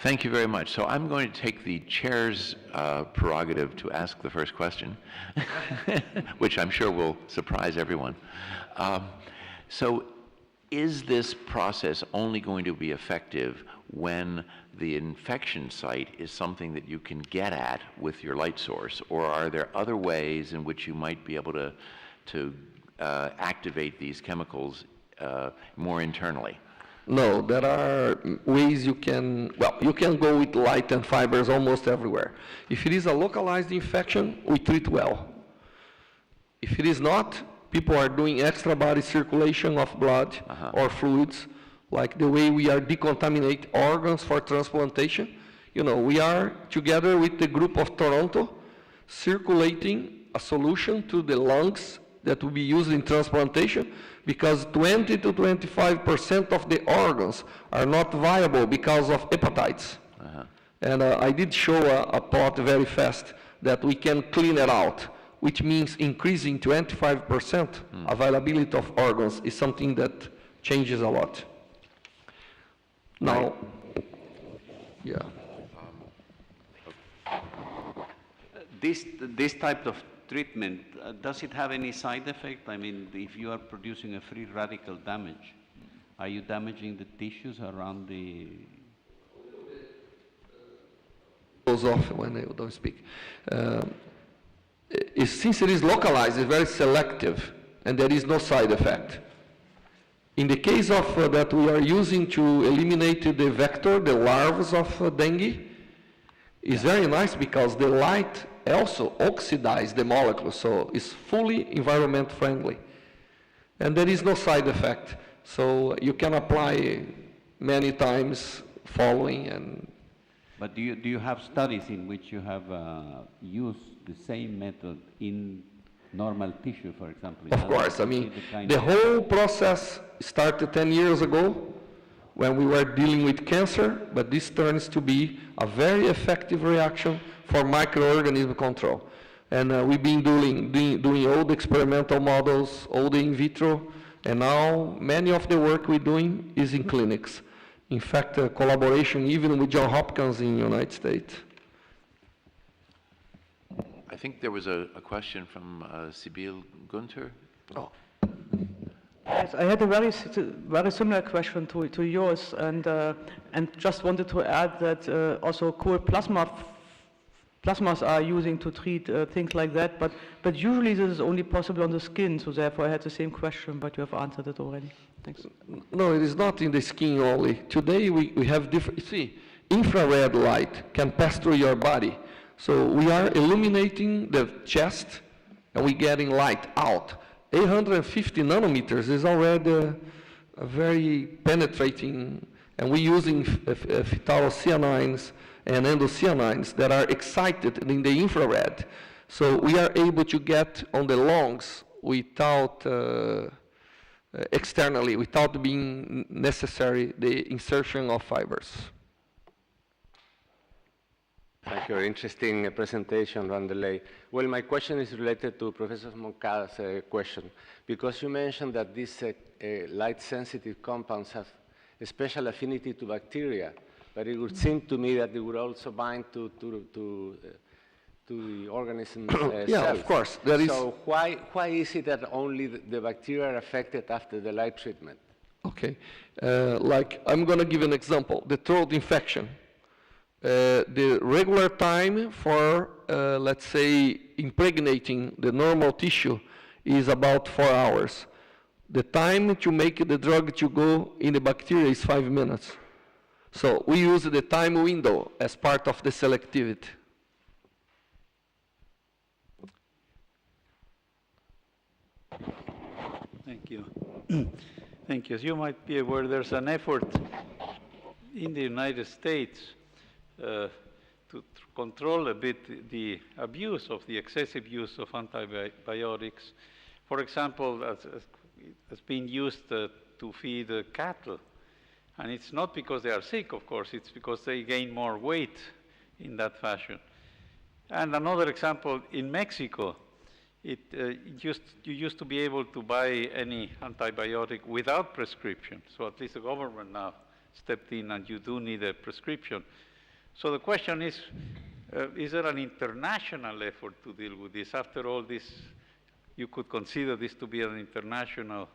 Thank you very much. So I'm going to take the chair's prerogative to ask the first question, which I'm sure will surprise everyone. So is this process only going to be effective when the infection site is something that you can get at with your light source, or are there other ways in which you might be able to activate these chemicals more internally? No, there are ways you can go with light and fibers almost everywhere. If it is a localized infection, we treat well. If it is not, people are doing extra body circulation of blood or fluids, like the way we are decontaminate organs for transplantation. You know, we are together with the group of Toronto circulating a solution to the lungs that will be used in transplantation, because 20 to 25% of the organs are not viable because of hepatitis. And I did show a plot very fast that we can clean it out, which means increasing 25% availability of organs is something that changes a lot. Now, yeah. This type of treatment, does it have any side effect? I mean, if you are producing a free radical damage, are you damaging the tissues around the... Goes off when I don't speak. Since it is localized, it's very selective, and there is no side effect. In the case of that we are using to eliminate the vector, the larvae of dengue, it's very nice because the light also oxidizes the molecule, so it's fully environment friendly. And there is no side effect, so you can apply many times following. And but do you have studies in which you have used the same method in normal tissue, for example? Of course, I mean, the whole process started 10 years ago when we were dealing with cancer, but this turns to be a very effective reaction for microorganism control. And we've been doing all the experimental models, all the in vitro, and now many of the work we're doing is in clinics. In fact, collaboration even with Johns Hopkins in the United States. I think there was a question from Sibyl Gunther. Oh. Yes, I had a very similar question to yours, and just wanted to add that also cool plasmas are using to treat things like that, but usually this is only possible on the skin, so therefore I had the same question, but you have answered it already. Thanks. No, it is not in the skin only. Today we have different, see, infrared light can pass through your body. So we are illuminating the chest and we're getting light out. 850 nanometers is already a very penetrating, and we're using phthalocyanines and anthocyanins that are excited in the infrared. So we are able to get on the lungs without, externally, without being necessary the insertion of fibers. Thank you. Interesting presentation, Vanderlei. Well, my question is related to Professor Moncada's question, because you mentioned that these light-sensitive compounds have a special affinity to bacteria, but it would seem to me that they would also bind to the organism yeah, cells. of course. So why is it that only the bacteria are affected after the light treatment? Okay. Like, I'm going to give an example. The throat infection. The regular time for, let's say, impregnating the normal tissue is about 4 hours. The time to make the drug to go in the bacteria is 5 minutes. So we use the time window as part of the selectivity. Thank you. Thank you. As you might be aware, there's an effort in the United States to control a bit the abuse of the excessive use of antibiotics. For example, as being used to feed cattle. And it's not because they are sick, of course, it's because they gain more weight in that fashion. And another example, in Mexico, you used to be able to buy any antibiotic without prescription. So at least the government now stepped in and you do need a prescription. So the question is there an international effort to deal with this? After all, this, you could consider this to be an international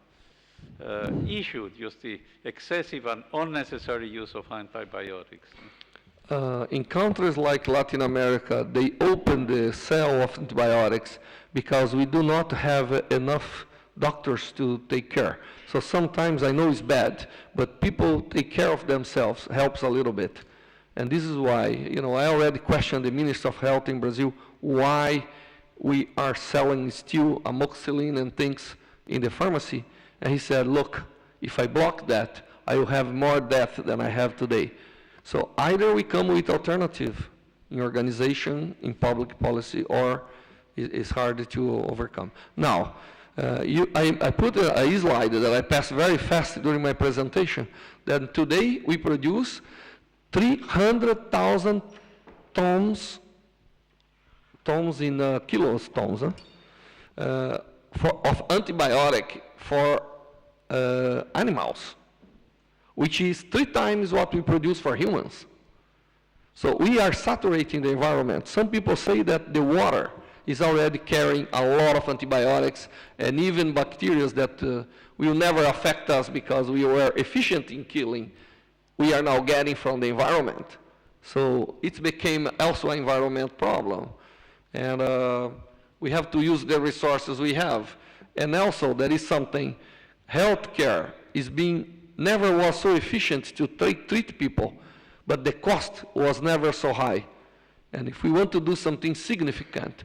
issue, just the excessive and unnecessary use of antibiotics. In countries like Latin America, they open the sale of antibiotics because we do not have enough doctors to take care. So sometimes I know it's bad, but people take care of themselves, helps a little bit. And this is why, you know, I already questioned the Minister of Health in Brazil why we are selling still amoxicillin and things in the pharmacy. And he said, look, if I block that, I will have more death than I have today. So either we come with alternative in organization, in public policy, or it's hard to overcome. Now, I put a slide that I passed very fast during my presentation, that today we produce 300,000 tons in kilos, tons, of antibiotic for animals, which is 3 times what we produce for humans. So we are saturating the environment. Some people say that the water is already carrying a lot of antibiotics and even bacteria that will never affect us because we were efficient in killing, we are now getting from the environment. So it became also an environment problem. And we have to use the resources we have. And also there is something, healthcare is being never was so efficient to treat people, but the cost was never so high. And if we want to do something significant,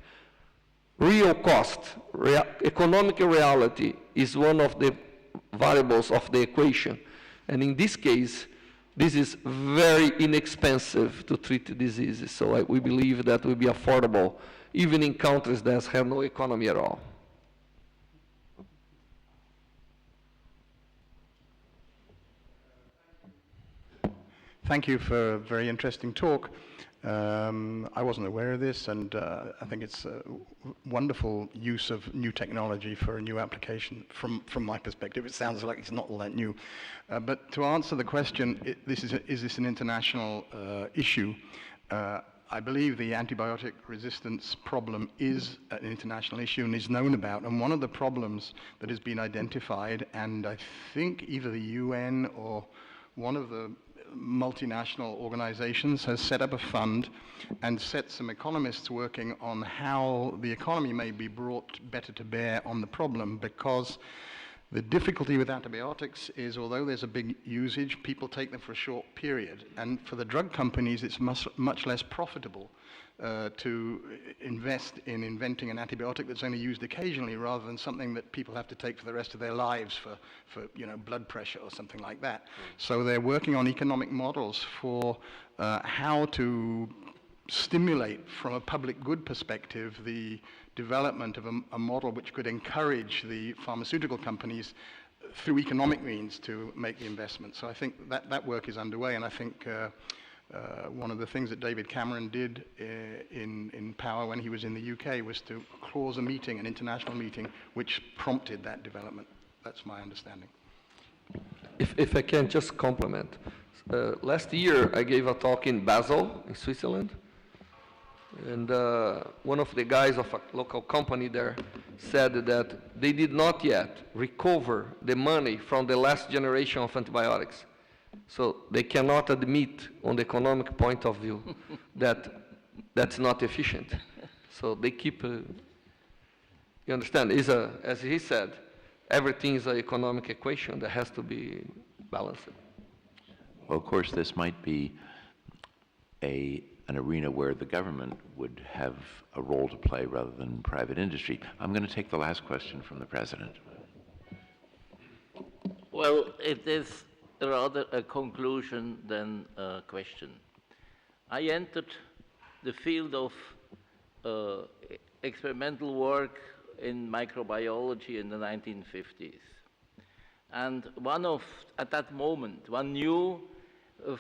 real cost, economic reality is one of the variables of the equation. And in this case, this is very inexpensive to treat diseases. So we believe that will be affordable, even in countries that have no economy at all. Thank you for a very interesting talk. I wasn't aware of this, and I think it's a wonderful use of new technology for a new application. From my perspective, it sounds like it's not all that new. But to answer the question, is this an international issue? I believe the antibiotic resistance problem is an international issue and is known about. And one of the problems that has been identified, and I think either the UN or one of the multinational organizations has set up a fund and set some economists working on how the economy may be brought better to bear on the problem, because the difficulty with antibiotics is, although there's a big usage, people take them for a short period. And for the drug companies, it's much less profitable to invest in inventing an antibiotic that's only used occasionally rather than something that people have to take for the rest of their lives for blood pressure or something like that. So they're working on economic models for how to stimulate, from a public good perspective, the development of a model which could encourage the pharmaceutical companies through economic means to make the investment. So I think that work is underway, and I think one of the things that David Cameron did in power when he was in the UK was to cause a meeting, an international meeting, which prompted that development. That's my understanding. If I can just compliment. Last year I gave a talk in Basel, in Switzerland, and one of the guys of a local company there said that they did not yet recover the money from the last generation of antibiotics. So they cannot admit, on the economic point of view, that that's not efficient. So they keep, you understand, as he said, everything is an economic equation that has to be balanced. Well, of course, this might be an arena where the government would have a role to play rather than private industry. I'm going to take the last question from the President. Well, it is rather a conclusion than a question. I entered the field of experimental work in microbiology in the 1950s. And at that moment, one knew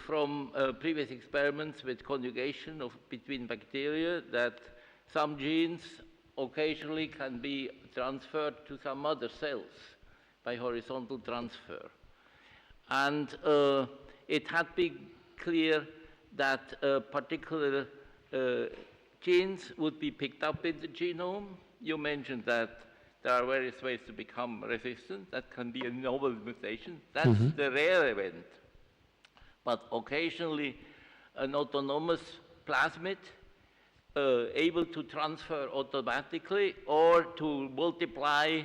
from previous experiments with conjugation between bacteria that some genes occasionally can be transferred to some other cells by horizontal transfer. And it had been clear that particular genes would be picked up in the genome. You mentioned that there are various ways to become resistant. That can be a novel mutation. That's the rare event. But occasionally, an autonomous plasmid able to transfer automatically or to multiply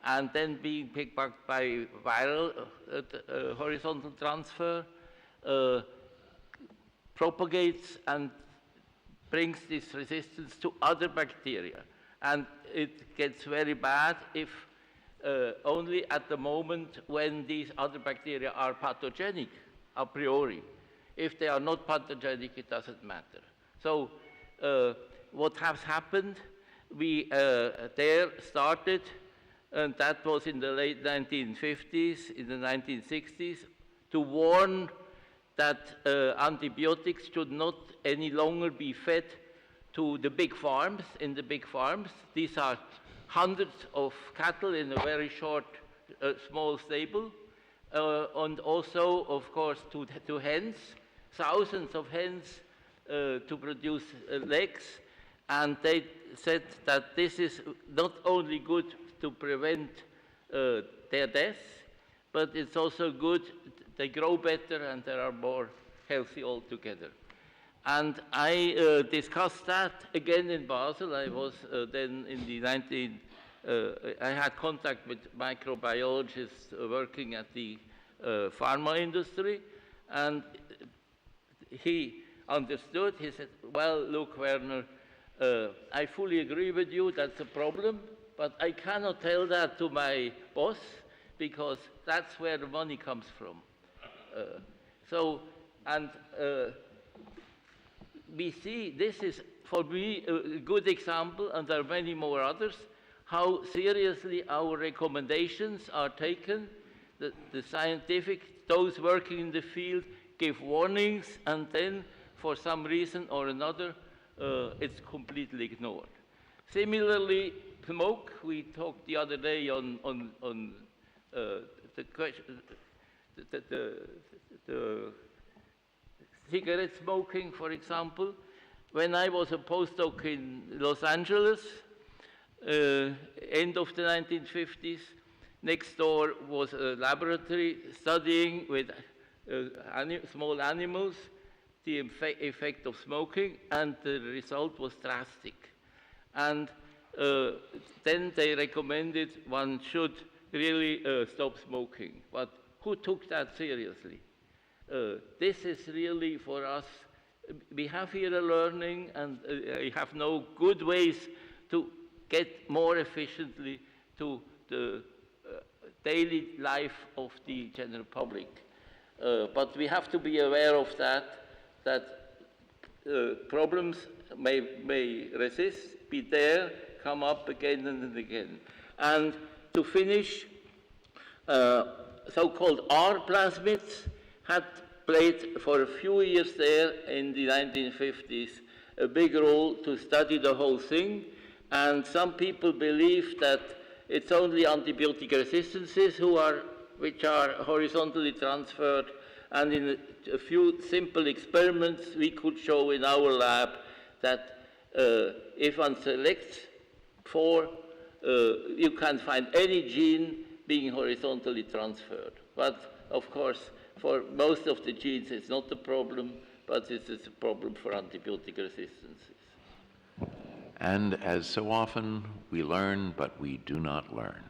and then being picked up by viral horizontal transfer propagates and brings this resistance to other bacteria. And it gets very bad if only at the moment when these other bacteria are pathogenic a priori. If they are not pathogenic, it doesn't matter. So what has happened, we there started, and that was in the late 1950s, in the 1960s, to warn that antibiotics should not any longer be fed to the big farms, in the big farms. These are hundreds of cattle in a very short, small stable, and also, of course, to hens, thousands of hens to produce legs, and they said that this is not only good to prevent their death, but it's also good, they grow better and they are more healthy altogether. And I discussed that again in Basel. I was then in the I had contact with microbiologists working at the pharma industry, and he understood. He said, well, look, Werner, I fully agree with you, that's a problem, but I cannot tell that to my boss because that's where the money comes from. We see this is, for me, a good example, and there are many more others, how seriously our recommendations are taken. The scientific, those working in the field give warnings, and then for some reason or another, it's completely ignored. Similarly, smoke, we talked the other day on the question, the cigarette smoking, for example. When I was a postdoc in Los Angeles, end of the 1950s, next door was a laboratory studying with small animals the effect of smoking, and the result was drastic. And then they recommended one should really stop smoking. But who took that seriously? This is really for us, we have here a learning, and we have no good ways to get more efficiently to the daily life of the general public. But we have to be aware of that problems may resist, be there, come up again and again. And to finish, so-called R plasmids had played for a few years there in the 1950s a big role to study the whole thing. And some people believe that it's only antibiotic resistances which are horizontally transferred. And in a few simple experiments, we could show in our lab that if one selects for, you can find any gene being horizontally transferred. But of course, for most of the genes, it's not a problem, but this is a problem for antibiotic resistances. And as so often, we learn, but we do not learn.